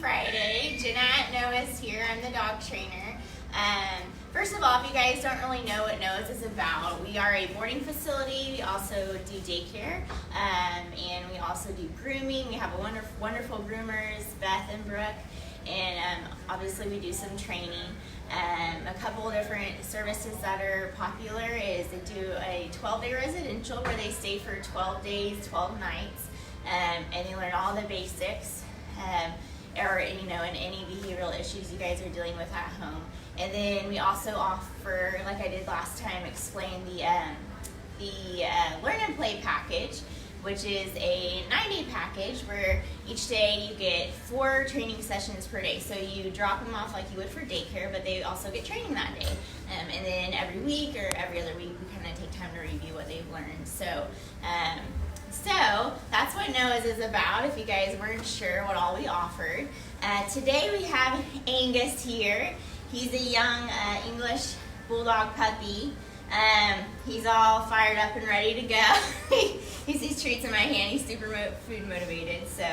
Friday. Jeanette Noah's here. I'm the dog trainer. First of all, if you guys don't really know what Noah's is about, we are a boarding facility. We also do daycare, and we also do grooming. We have a wonderful groomers, Beth and Brooke, and obviously we do some training. A couple of different services that are popular is they do a 12-day residential where they stay for 12 days, 12 nights, and they learn all the basics, or in any behavioral issues you guys are dealing with at home. And then we also offer, like I did last time, explain the Learn and Play package, which is a 9-day package where each day you get 4 training sessions per day. So you drop them off like you would for daycare, but they also get training that day. And then every week or every other week, we kind of take time to review what they've learned. So that's what Noah's is about, if you guys weren't sure what all we offered. Today we have Angus here. He's a young English bulldog puppy. He's all fired up and ready to go. He sees treats in my hand. He's super food motivated. So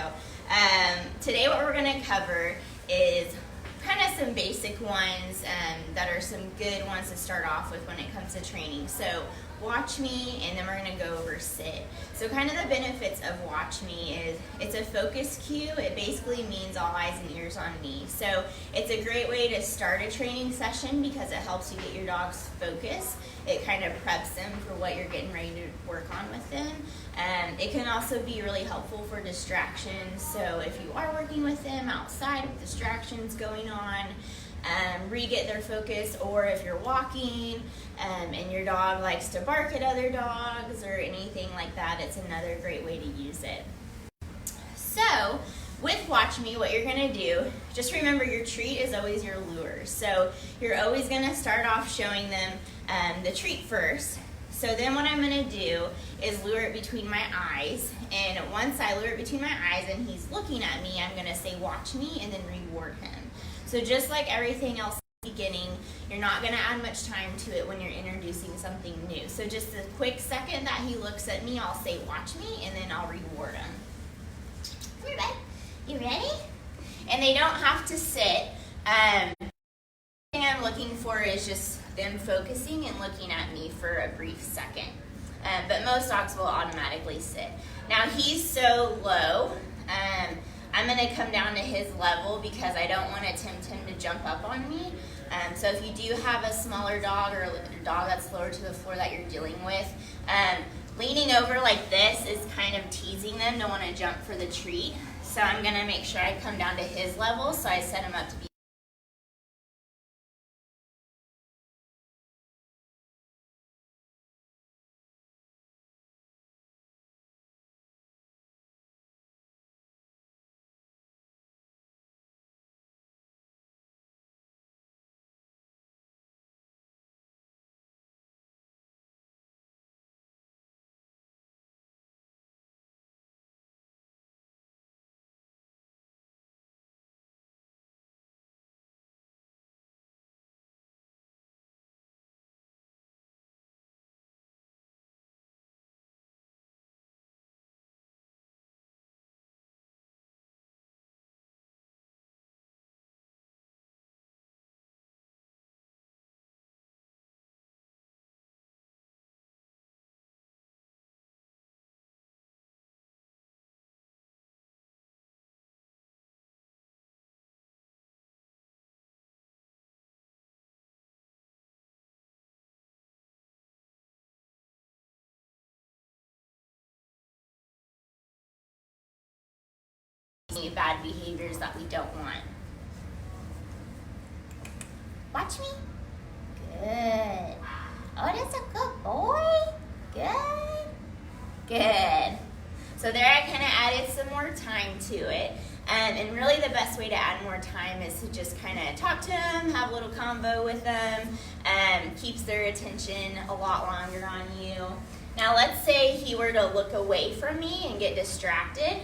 today what we're going to cover is kind of some basic ones that are some good ones to start off with when it comes to training. So watch me, and then we're going to go over sit. So kind of the benefits of watch me is it's a focus cue. It basically means all eyes and ears on me. So it's a great way to start a training session because it helps you get your dog's focus. It kind of preps them for what you're getting ready to work on with them. It can also be really helpful for distractions. So if you are working with them outside with distractions going on, re-get their focus, or if you're walking and your dog likes to bark at other dogs or anything like that, it's another great way to use it. So with Watch Me, what you're going to do, just remember your treat is always your lure. So you're always going to start off showing them the treat first. So then what I'm going to do is lure it between my eyes, and once I lure it between my eyes and he's looking at me, I'm going to say watch me and then reward him. So just like everything else at the beginning, you're not going to add much time to it when you're introducing something new. So just a quick second that he looks at me, I'll say watch me, and then I'll reward him. Come here, bud. You ready? And they don't have to sit. The thing I'm looking for is just them focusing and looking at me for a brief second. But most dogs will automatically sit. Now he's so low, I'm going to come down to his level because I don't want to tempt him to jump up on me. So if you do have a smaller dog or a dog that's lower to the floor that you're dealing with, leaning over like this is kind of teasing them to want to jump for the treat. So I'm going to make sure I come down to his level, so I set him up to be. Bad behaviors that we don't want. Watch me. Good. Oh, that's a good boy. Good. Good. So there I kind of added some more time to it. And really the best way to add more time is to just kind of talk to them, have a little combo with them, keeps their attention a lot longer on you. Now let's say he were to look away from me and get distracted.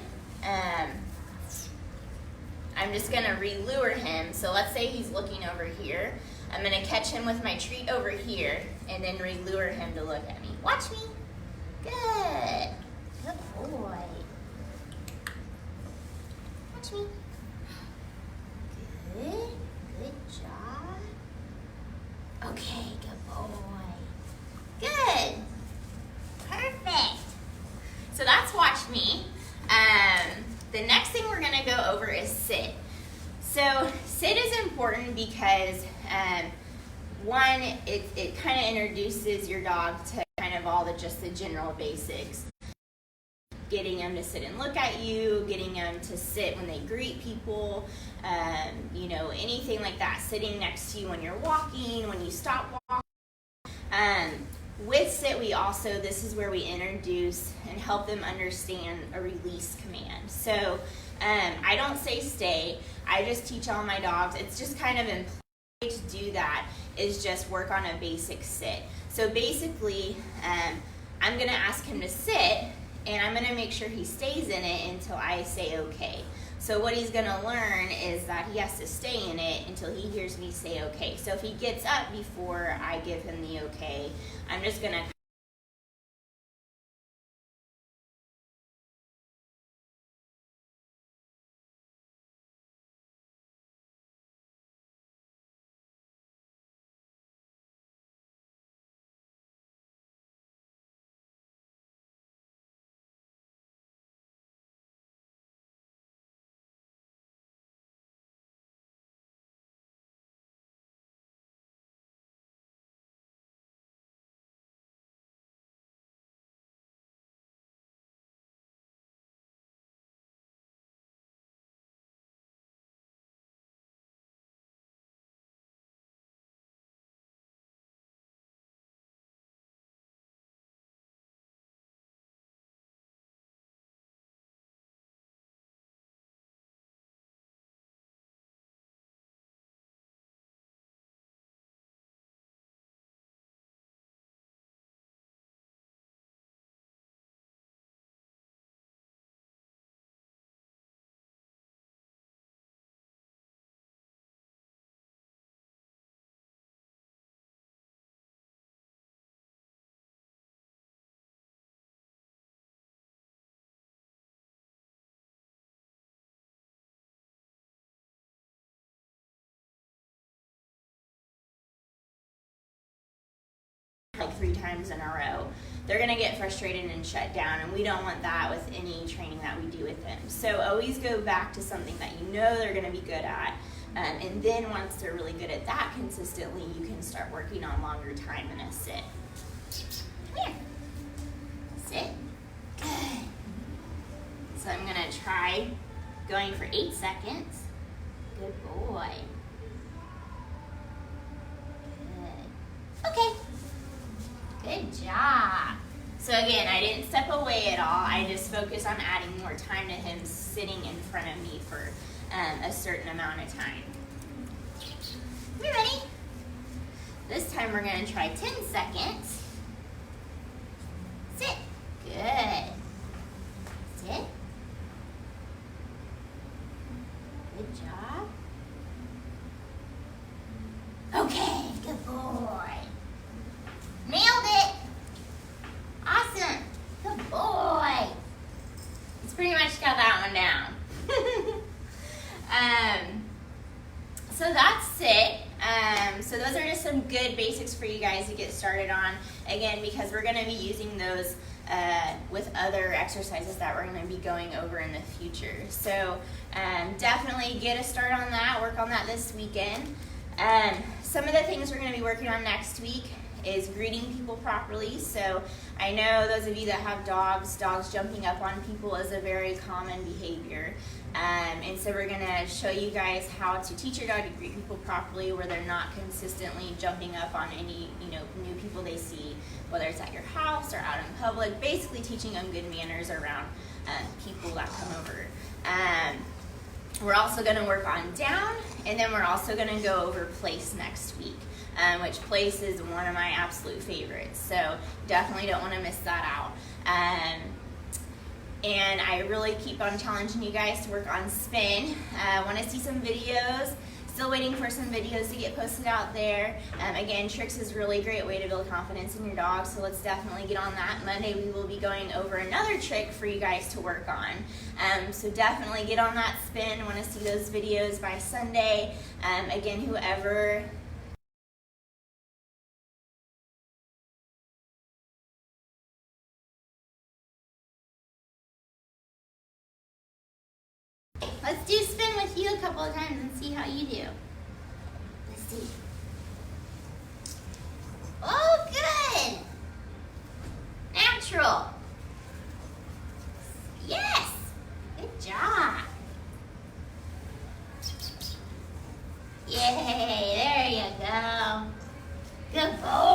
I'm just going to re-lure him. So let's say he's looking over here. I'm going to catch him with my treat over here and then re-lure him to look at me. Watch me. Good. Good boy. Watch me. The next thing we're gonna go over is sit. So sit is important because one, it kind of introduces your dog to kind of all just the general basics. Getting them to sit and look at you, getting them to sit when they greet people, anything like that. Sitting next to you when you're walking, when you stop walking. With sit, this is where we introduce and help them understand a release command. So I don't say stay, I just teach all my dogs. It's just kind of in play to do that is just work on a basic sit. So basically, I'm gonna ask him to sit, and I'm gonna make sure he stays in it until I say okay. So what he's gonna learn is that he has to stay in it until he hears me say okay. So if he gets up before I give him the okay, I'm just gonna like 3 times in a row, they're going to get frustrated and shut down, and we don't want that with any training that we do with them. So always go back to something that you know they're going to be good at, and then once they're really good at that consistently, you can start working on longer time in a sit. Come here. Sit. Good. So I'm going to try going for 8 seconds. Good boy. Good. Okay. Good job. So again, I didn't step away at all. I just focused on adding more time to him sitting in front of me for a certain amount of time. We ready? This time we're going to try 10 seconds. Sit. Good. Sit. Good job. Okay, good boy. Nailed it. Awesome. Good boy. He's pretty much got that one down. So that's it. So those are just some good basics for you guys to get started on. Again, because we're going to be using those with other exercises that we're going to be going over in the future. So definitely get a start on that. Work on that this weekend. Some of the things we're going to be working on next week is greeting people properly. So I know those of you that have dogs jumping up on people is a very common behavior. And so we're going to show you guys how to teach your dog to greet people properly where they're not consistently jumping up on any new people they see, whether it's at your house or out in public, basically teaching them good manners around people that come over. We're also going to work on down, and then we're also going to go over place next week, which place is one of my absolute favorites. So definitely don't want to miss that out. And I really keep on challenging you guys to work on spin. I want to see some videos. Still waiting for some videos to get posted out there. Again, tricks is a really great way to build confidence in your dog, so let's definitely get on that. Monday we will be going over another trick for you guys to work on. So definitely get on that spin. I want to see those videos by Sunday. Again, whoever Let's do spin with you a couple of times and see how you do. Let's see. Oh, good. Natural. Yes. Good job. Yay, there you go. Good boy.